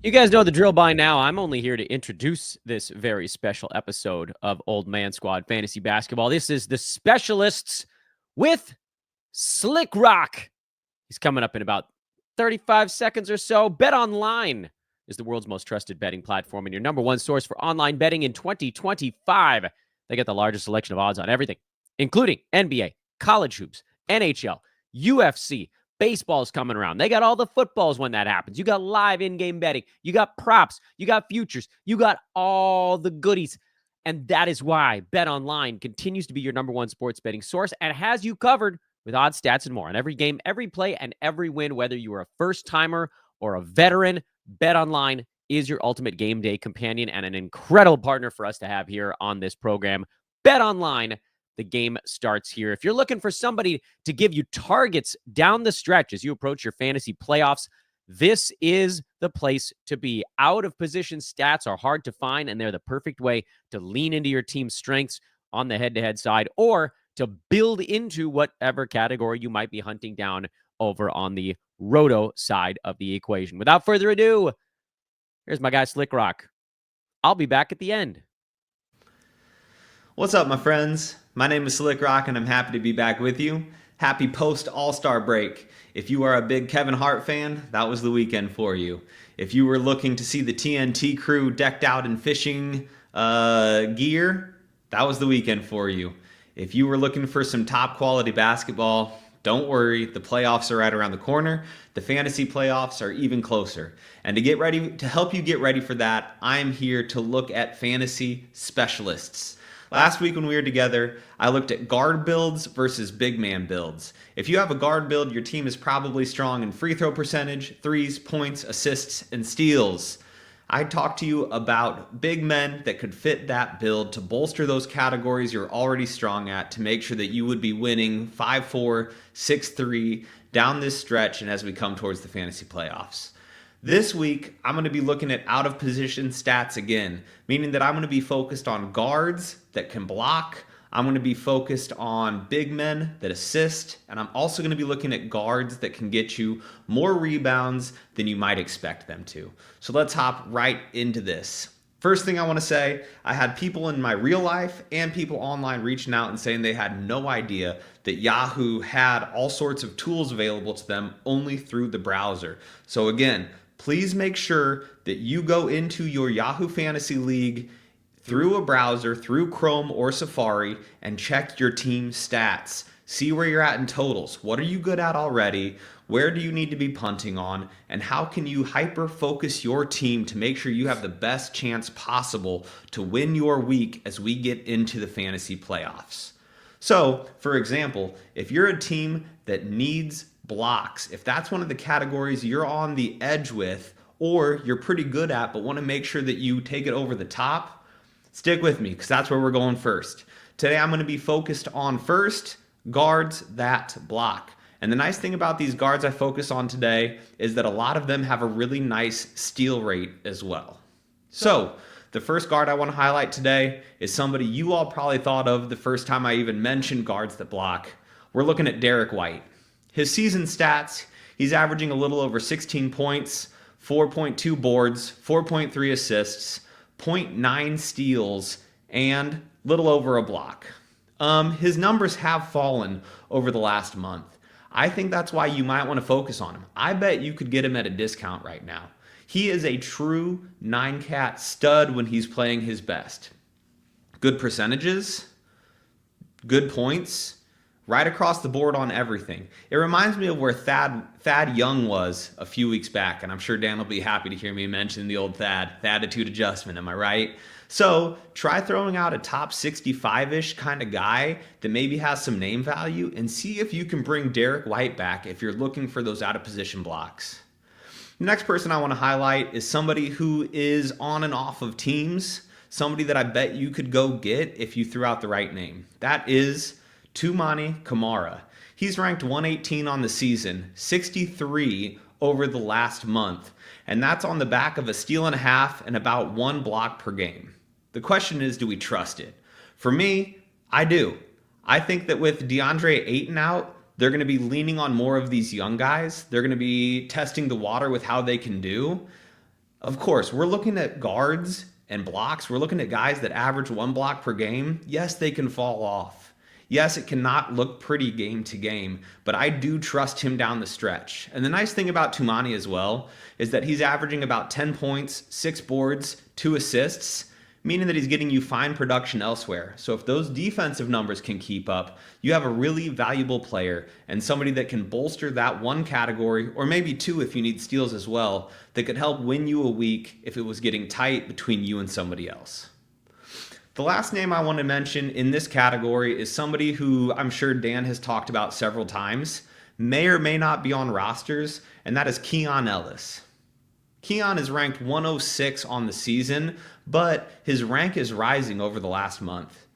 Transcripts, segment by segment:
You guys know the drill by now. I'm only here to introduce this very special episode of Old Man Squad Fantasy Basketball. This is the specialists with Slickrock. He's coming up in about 35 seconds or so. Bet Online is the world's most trusted betting platform and your number one source for online betting in 2025. They get the largest selection of odds on everything, including NBA, college hoops, NHL, UFC. Baseball's coming around. They got all the footballs when that happens. You got live in-game betting. You got props. You got futures. You got all the goodies. And that is why Bet Online continues to be your number one sports betting source and has you covered with odds, stats, and more on every game, every play, and every win. Whether you are a first-timer or a veteran, Bet Online is your ultimate game day companion and an incredible partner for us to have here on this program. Bet Online, the game starts here. If you're looking for somebody to give you targets down the stretch as you approach your fantasy playoffs, this is the place to be. Out of position stats are hard to find, and they're the perfect way to lean into your team's strengths on the head-to-head side or to build into whatever category you might be hunting down over on the roto side of the equation. Without further ado, here's my guy Slickrock. I'll be back at the end. What's up, my friends? My name is Slickrock, and I'm happy to be back with you. Happy post-All-Star break. If you are a big Kevin Hart fan, that was the weekend for you. If you were looking to see the TNT crew decked out in fishing gear, that was the weekend for you. If you were looking for some top-quality basketball, don't worry, the playoffs are right around the corner. The fantasy playoffs are even closer. And to help you get ready for that, I'm here to look at fantasy specialists. Last week when we were together, I looked at guard builds versus big man builds. If you have a guard build, your team is probably strong in free throw percentage, threes, points, assists, and steals. I talked to you about big men that could fit that build to bolster those categories you're already strong at to make sure that you would be winning 5-4, 6-3 down this stretch and as we come towards the fantasy playoffs. This week, I'm going to be looking at out of position stats again, meaning that I'm going to be focused on guards that can block. I'm going to be focused on big men that assist, and I'm also going to be looking at guards that can get you more rebounds than you might expect them to. So let's hop right into this. First thing I want to say, I had people in my real life and people online reaching out and saying they had no idea that Yahoo had all sorts of tools available to them only through the browser. So again, please make sure that you go into your Yahoo Fantasy League through a browser, through Chrome or Safari, and check your team stats. See where you're at in totals. What are you good at already? Where do you need to be punting on? And how can you hyper-focus your team to make sure you have the best chance possible to win your week as we get into the fantasy playoffs? So, for example, if you're a team that needs blocks, if that's one of the categories you're on the edge with, or you're pretty good at but want to make sure that you take it over the top, stick with me because that's where we're going first. Today I'm going to be focused on first, guards that block. And the nice thing about these guards I focus on today is that a lot of them have a really nice steal rate as well. So, the first guard I want to highlight today is somebody you all probably thought of the first time I even mentioned guards that block. We're looking at Derek White. His season stats, he's averaging a little over 16 points, 4.2 boards, 4.3 assists, 0.9 steals, and little over a block. His numbers have fallen over the last month. I think that's why you might want to focus on him. I bet you could get him at a discount right now. He is a true 9-cat stud when he's playing his best. Good percentages, good points, right across the board on everything. It reminds me of where Thad Young was a few weeks back, and I'm sure Dan will be happy to hear me mention the old Thaditude adjustment, am I right? So try throwing out a top 65-ish kind of guy that maybe has some name value and see if you can bring Derek White back if you're looking for those out-of-position blocks. The next person I want to highlight is somebody who is on and off of teams, somebody that I bet you could go get if you threw out the right name. That is Toumani Camara. He's ranked 118 on the season, 63 over the last month, and that's on the back of a steal and a half and about 1 block per game. The question is, do we trust it? For me, I do. I think that with DeAndre Ayton out, they're going to be leaning on more of these young guys. They're going to be testing the water with how they can do. Of course, we're looking at guards and blocks. We're looking at guys that average 1 block per game. Yes, they can fall off. Yes, it cannot look pretty game to game, but I do trust him down the stretch. And the nice thing about Tumani as well is that he's averaging about 10 points, 6 boards, 2 assists, meaning that he's getting you fine production elsewhere. So if those defensive numbers can keep up, you have a really valuable player and somebody that can bolster that one category, or maybe two if you need steals as well, that could help win you a week if it was getting tight between you and somebody else. The last name I want to mention in this category is somebody who I'm sure Dan has talked about several times, may or may not be on rosters, and that is Keon Ellis. Keon is ranked 106 on the season, but his rank is rising over the last month.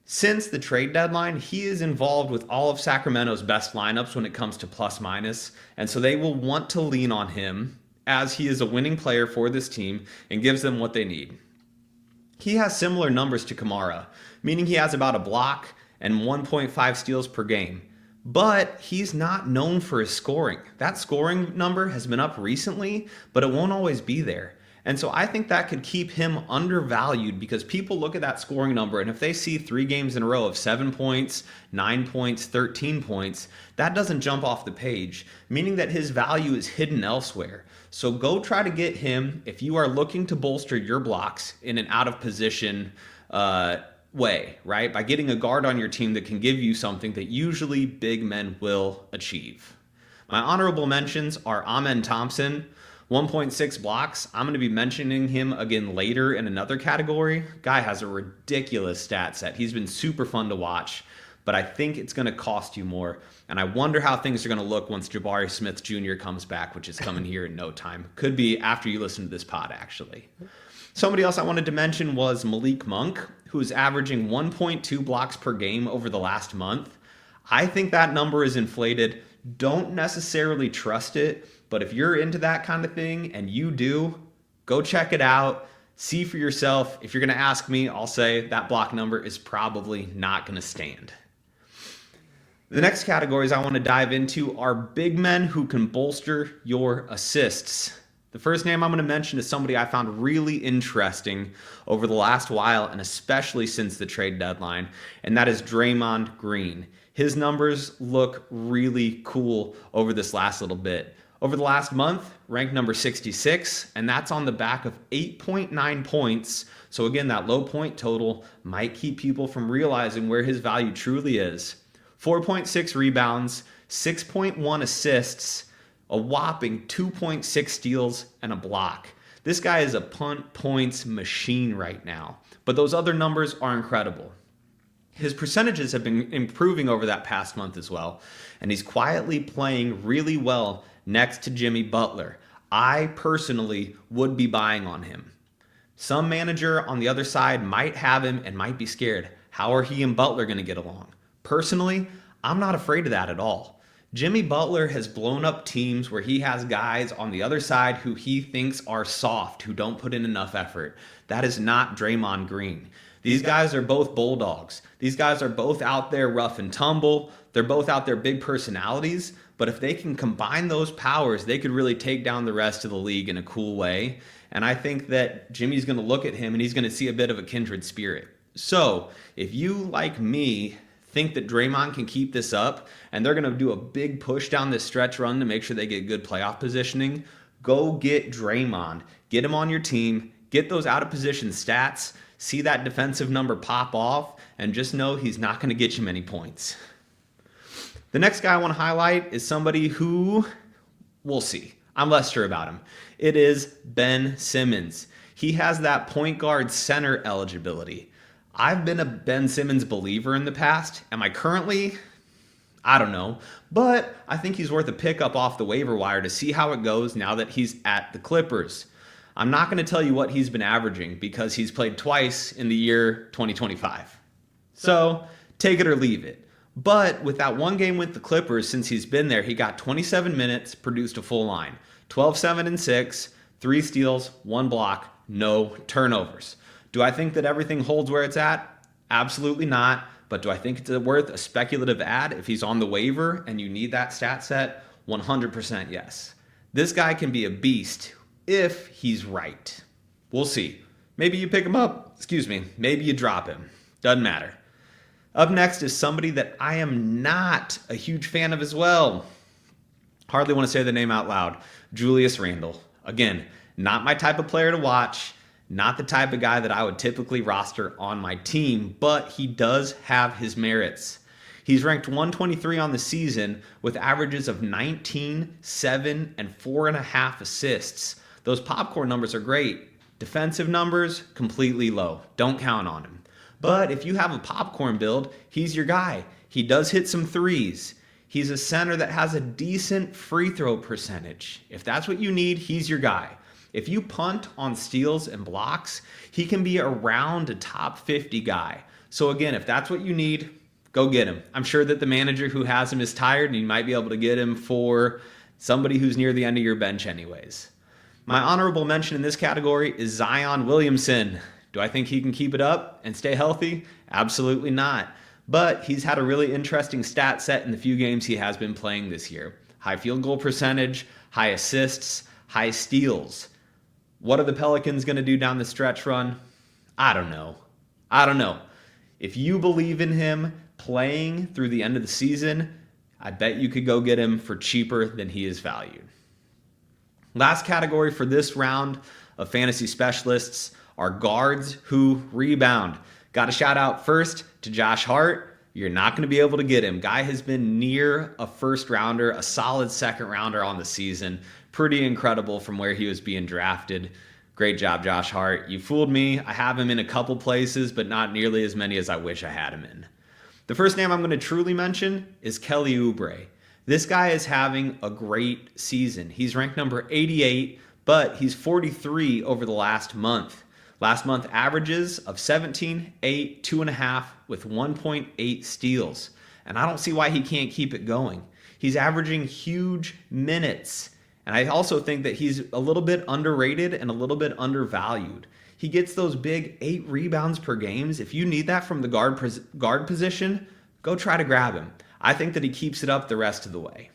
Since the trade deadline, he is involved with all of Sacramento's best lineups when it comes to plus minus, and so they will want to lean on him as he is a winning player for this team and gives them what they need. He has similar numbers to Kamara, meaning he has about a block and 1.5 steals per game. But he's not known for his scoring. That scoring number has been up recently, but it won't always be there. And so I think that could keep him undervalued because people look at that scoring number, and if they see 3 games in a row of 7 points, 9 points, 13 points, that doesn't jump off the page, meaning that his value is hidden elsewhere. So go try to get him if you are looking to bolster your blocks in an out of position way, right? By getting a guard on your team that can give you something that usually big men will achieve. My honorable mentions are Amen Thompson, 1.6 blocks. I'm going to be mentioning him again later in another category. Guy has a ridiculous stat set. He's been super fun to watch, but I think it's going to cost you more. And I wonder how things are going to look once Jabari Smith Jr. comes back, which is coming here in no time. Could be after you listen to this pod, actually. Somebody else I wanted to mention was Malik Monk, who is averaging 1.2 blocks per game over the last month. I think that number is inflated. Don't necessarily trust it, but if you're into that kind of thing and you do, go check it out. See for yourself. If you're going to ask me, I'll say that block number is probably not going to stand. The next categories I want to dive into are big men who can bolster your assists. The first name I'm going to mention is somebody I found really interesting over the last while, and especially since the trade deadline, and that is Draymond Green. His numbers look really cool over this last little bit. Over the last month, ranked number 66, and that's on the back of 8.9 points. So again, that low point total might keep people from realizing where his value truly is. 4.6 rebounds, 6.1 assists, a whopping 2.6 steals, and a block. This guy is a punt points machine right now, but those other numbers are incredible. His percentages have been improving over that past month as well, and he's quietly playing really well next to Jimmy Butler. I personally would be buying on him. Some manager on the other side might have him and might be scared. How are he and Butler going to get along? Personally, I'm not afraid of that at all. Jimmy Butler has blown up teams where he has guys on the other side who he thinks are soft, who don't put in enough effort. That is not Draymond Green. These guys are both bulldogs. These guys are both out there rough and tumble. They're both out there big personalities. But if they can combine those powers, they could really take down the rest of the league in a cool way. And I think that Jimmy's going to look at him and he's going to see a bit of a kindred spirit. So if you, like me, think that Draymond can keep this up and they're going to do a big push down this stretch run to make sure they get good playoff positioning, go get Draymond. Get him on your team. Get those out of position stats. See that defensive number pop off and just know he's not going to get you many points. The next guy I want to highlight is somebody who we'll see. I'm less sure about him. It is Ben Simmons. He has that point guard center eligibility. I've been a Ben Simmons believer in the past. Am I currently? I don't know. But I think he's worth a pickup off the waiver wire to see how it goes now that he's at the Clippers. I'm not going to tell you what he's been averaging because he's played twice in the year 2025. So take it or leave it. But with that one game with the Clippers, since he's been there, he got 27 minutes, produced a full line. 12, 7, and 6, 3 steals, 1 block, no turnovers. Do I think that everything holds where it's at? Absolutely not. But do I think it's worth a speculative ad if he's on the waiver and you need that stat set? 100% yes. This guy can be a beast if he's right. We'll see. Maybe you pick him up. Maybe you drop him. Doesn't matter. Up next is somebody that I am not a huge fan of as well. Hardly want to say the name out loud. Julius Randle. Again, not my type of player to watch, not the type of guy that I would typically roster on my team, but he does have his merits. He's ranked 123 on the season with averages of 19, 7, and 4.5 assists. Those popcorn numbers are great. Defensive numbers, completely low. Don't count on him. But if you have a popcorn build, he's your guy. He does hit some threes. He's a center that has a decent free throw percentage. If that's what you need, he's your guy. If you punt on steals and blocks, he can be around a top 50 guy. So again, if that's what you need, go get him. I'm sure that the manager who has him is tired and you might be able to get him for somebody who's near the end of your bench anyways. My honorable mention in this category is Zion Williamson. Do I think he can keep it up and stay healthy? Absolutely not. But he's had a really interesting stat set in the few games he has been playing this year. High field goal percentage, high assists, high steals. What are the Pelicans going to do down the stretch run? I don't know. If you believe in him playing through the end of the season, I bet you could go get him for cheaper than he is valued. Last category for this round of fantasy specialists are guards who rebound. Got a shout out first to Josh Hart. You're not going to be able to get him. Guy has been near a first rounder, a solid second rounder on the season. Pretty incredible from where he was being drafted. Great job, Josh Hart. You fooled me. I have him in a couple places, but not nearly as many as I wish I had him in. The first name I'm going to truly mention is Kelly Oubre. This guy is having a great season. He's ranked number 88, but he's 43 over the last month. Last month averages of 17, 8, 2.5 with 1.8 steals. And I don't see why he can't keep it going. He's averaging huge minutes. And I also think that he's a little bit underrated and a little bit undervalued. He gets those big 8 rebounds per game. If you need that from the guard position, go try to grab him. I think that he keeps it up the rest of the way.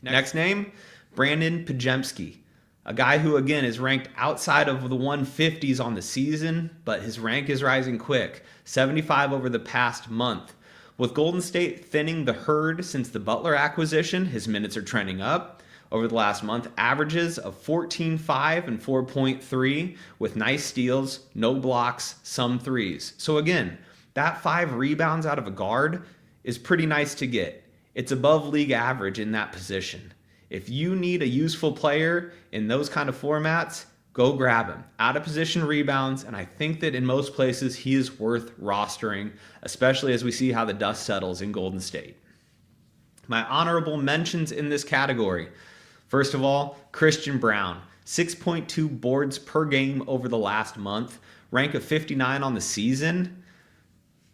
Next name, Brandon Pajemski. A guy who, again, is ranked outside of the 150s on the season, but his rank is rising quick. 75 over the past month. With Golden State thinning the herd since the Butler acquisition, his minutes are trending up. Over the last month, averages of 14.5 and 4.3 with nice steals, no blocks, some threes. So again, that 5 rebounds out of a guard is pretty nice to get. It's above league average in that position. If you need a useful player in those kind of formats, go grab him. Out of position rebounds, and I think that in most places he is worth rostering, especially as we see how the dust settles in Golden State. My honorable mentions in this category. First of all, Christian Braun. 6.2 boards per game over the last month. Rank of 59 on the season.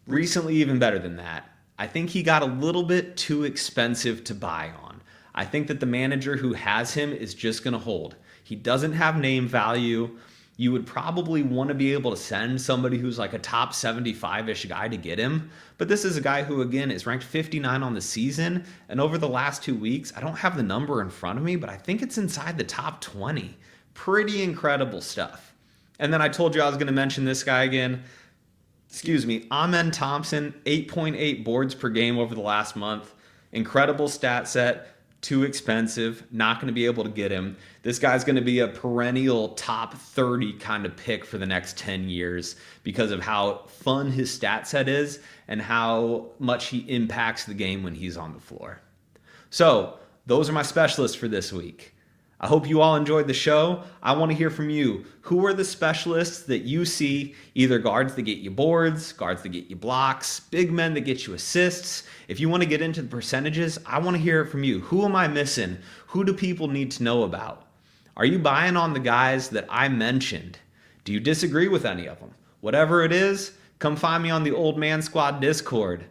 Recently even better than that. I think he got a little bit too expensive to buy on. I think that the manager who has him is just going to hold. He doesn't have name value. You would probably want to be able to send somebody who's like a top 75-ish guy to get him. But this is a guy who, again, is ranked 59 on the season. And over the last 2 weeks, I don't have the number in front of me, but I think it's inside the top 20. Pretty incredible stuff. And then I told you I was going to mention this guy again. Amen Thompson, 8.8 boards per game over the last month. Incredible stat set. Too expensive, not going to be able to get him. This guy's going to be a perennial top 30 kind of pick for the next 10 years because of how fun his stat set is and how much he impacts the game when he's on the floor. So, those are my specialists for this week. I hope you all enjoyed the show. I want to hear from you. Who are the specialists that you see, either guards that get you boards, guards that get you blocks, big men that get you assists? If you want to get into the percentages, I want to hear it from you. Who am I missing? Who do people need to know about? Are you buying on the guys that I mentioned? Do you disagree with any of them? Whatever it is, come find me on the Old Man Squad Discord.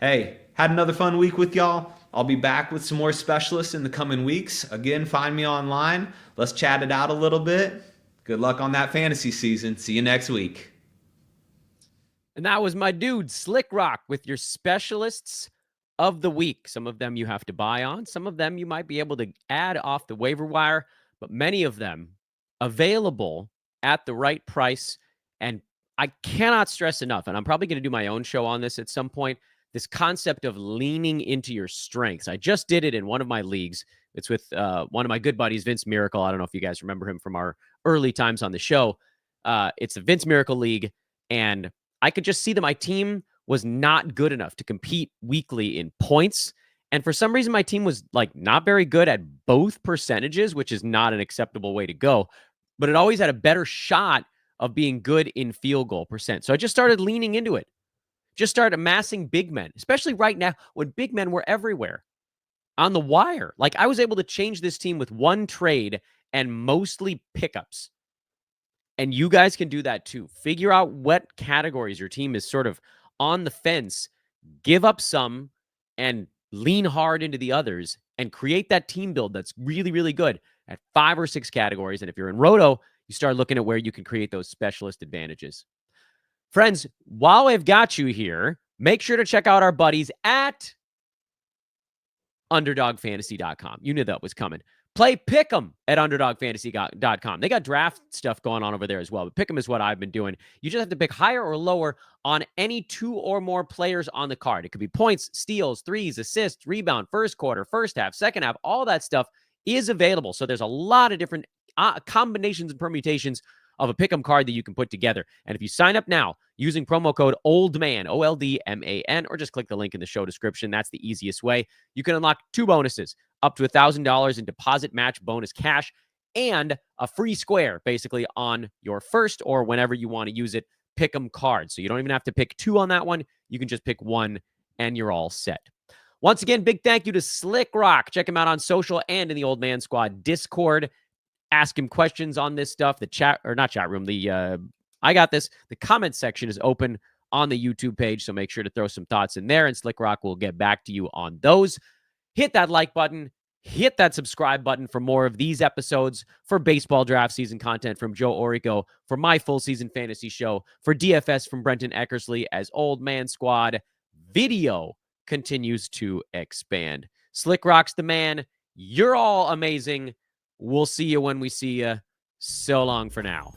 Hey, had another fun week with y'all. I'll be back with some more specialists in the coming weeks. Again, find me online. Let's chat it out a little bit. Good luck on that fantasy season. See you next week. And that was my dude, Slickrock, with your specialists of the week. Some of them you have to buy on. Some of them you might be able to add off the waiver wire. But many of them available at the right price. And I cannot stress enough, and I'm probably going to do my own show on this at some point, this concept of leaning into your strengths. I just did it in one of my leagues. It's with one of my good buddies, Vince Miracle. I don't know if you guys remember him from our early times on the show. It's the Vince Miracle League, and I could just see that my team was not good enough to compete weekly in points. And for some reason, my team was like not very good at both percentages, which is not an acceptable way to go. But it always had a better shot of being good in field goal percent. So I just started leaning into it. Just started amassing big men, especially right now when big men were everywhere on the wire. Like I was able to change this team with one trade and mostly pickups. And you guys can do that too. Figure out what categories your team is sort of on the fence, give up some and lean hard into the others and create that team build that's really, really good at 5 or 6 categories. And if you're in Roto, you start looking at where you can create those specialist advantages. Friends, while I've got you here, make sure to check out our buddies at UnderdogFantasy.com. You knew that was coming. Play Pick'em at UnderdogFantasy.com. They got draft stuff going on over there as well, but Pick'em is what I've been doing. You just have to pick higher or lower on any 2 or more players on the card. It could be points, steals, threes, assists, rebound, first quarter, first half, second half. All that stuff is available. So there's a lot of different combinations and permutations of a Pick'em card that you can put together. And if you sign up now using promo code OLDMAN, OLDMAN, or just click the link in the show description, that's the easiest way. You can unlock 2 bonuses, up to $1,000 in deposit match bonus cash, and a free square, basically, on your first or whenever you want to use it, Pick'em card. So you don't even have to pick 2 on that one. You can just pick 1, and you're all set. Once again, big thank you to Slickrock. Check him out on social and in the Old Man Squad Discord. Ask him questions on this stuff. The chat, or not chat room, the I got this. The comment section is open on the YouTube page, so make sure to throw some thoughts in there, and Slickrock will get back to you on those. Hit that like button. Hit that subscribe button for more of these episodes, for baseball draft season content from Joe Orico, for my full season fantasy show, for DFS from Brenton Eckersley as Old Man Squad. Video continues to expand. Slickrock's the man. You're all amazing. We'll see you when we see you. So long for now.